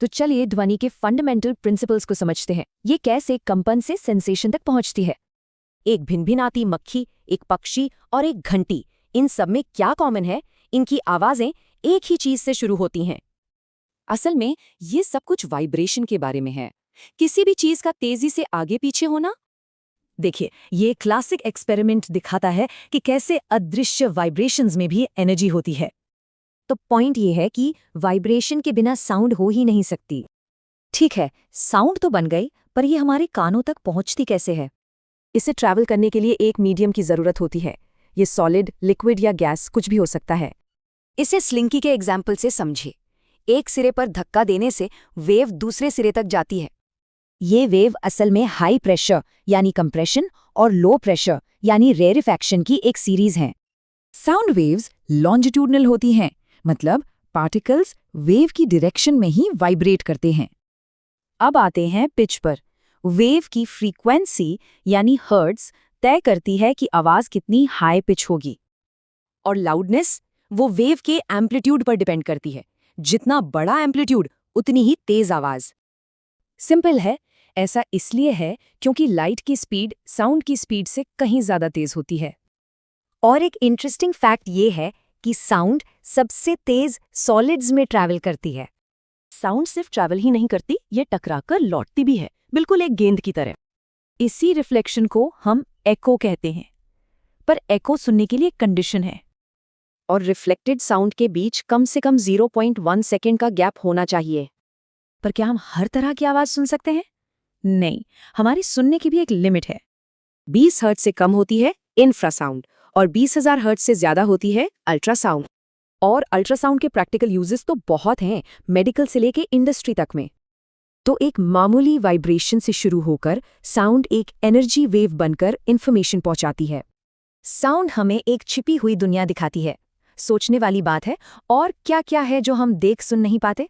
तो चलिए ध्वनि के फंडामेंटल प्रिंसिपल्स को समझते हैं। ये कैसे कंपन से सेंसेशन तक पहुंचती है। एक भिनभिनाती मक्खी, एक पक्षी और एक घंटी, इन सब में क्या कॉमन है? इनकी आवाजें एक ही चीज से शुरू होती हैं। असल में ये सब कुछ वाइब्रेशन के बारे में है। किसी भी चीज का तेजी से आगे पीछे होना। देखिए, ये क्लासिक एक्सपेरिमेंट दिखाता है कि कैसे अदृश्य वाइब्रेशंस में भी एनर्जी होती है। तो पॉइंट ये है कि वाइब्रेशन के बिना साउंड हो ही नहीं सकती। ठीक है, साउंड तो बन गई, पर ये हमारे कानों तक पहुंचती कैसे है? इसे ट्रैवल करने के लिए एक मीडियम की जरूरत होती है। ये सॉलिड, लिक्विड या गैस कुछ भी हो सकता है। इसे स्लिंकी के एग्जाम्पल से समझिए। एक सिरे पर धक्का देने से वेव दूसरे सिरे तक जाती है। ये वेव असल में हाई प्रेशर यानी कंप्रेशन और लो प्रेशर यानी रेरिफैक्शन की एक सीरीज है। साउंड वेव्स लॉन्जिट्यूडनल होती हैं, मतलब पार्टिकल्स वेव की डायरेक्शन में ही वाइब्रेट करते हैं। अब आते हैं पिच पर। वेव की फ्रीक्वेंसी यानी हर्ट्ज तय करती है कि आवाज कितनी हाई पिच होगी। और लाउडनेस वो वेव के एम्पलीट्यूड पर डिपेंड करती है। जितना बड़ा एम्पलीट्यूड उतनी ही तेज आवाज। सिंपल है। ऐसा इसलिए है क्योंकि लाइट की स्पीड साउंड की स्पीड से कहीं ज्यादा तेज होती है। और एक इंटरेस्टिंग फैक्ट ये है कि साउंड सबसे तेज सॉलिड्स में ट्रैवल करती है। साउंड सिर्फ ट्रैवल ही नहीं करती, ये टकराकर लौटती भी है, बिल्कुल एक गेंद की तरह। इसी रिफ्लेक्शन को हम एको कहते हैं। पर एको सुनने के लिए कंडीशन है। और रिफ्लेक्टेड साउंड के बीच कम से कम 0.1 सेकेंड का गैप होना चाहिए। पर क्या हम हर तरह की आवाज सुन सकते हैं? नहीं, हमारी सुनने की भी एक लिमिट है। 20 हर्ट्ज से कम होती है इंफ्रासाउंड और 20,000 हर्ट्ज से ज्यादा होती है अल्ट्रासाउंड। और अल्ट्रासाउंड के प्रैक्टिकल यूजेस तो बहुत हैं, मेडिकल से लेके इंडस्ट्री तक में। तो एक मामूली वाइब्रेशन से शुरू होकर साउंड एक एनर्जी वेव बनकर इंफॉर्मेशन पहुंचाती है। साउंड हमें एक छिपी हुई दुनिया दिखाती है। सोचने वाली बात है, और क्या क्या है जो हम देख सुन नहीं पाते?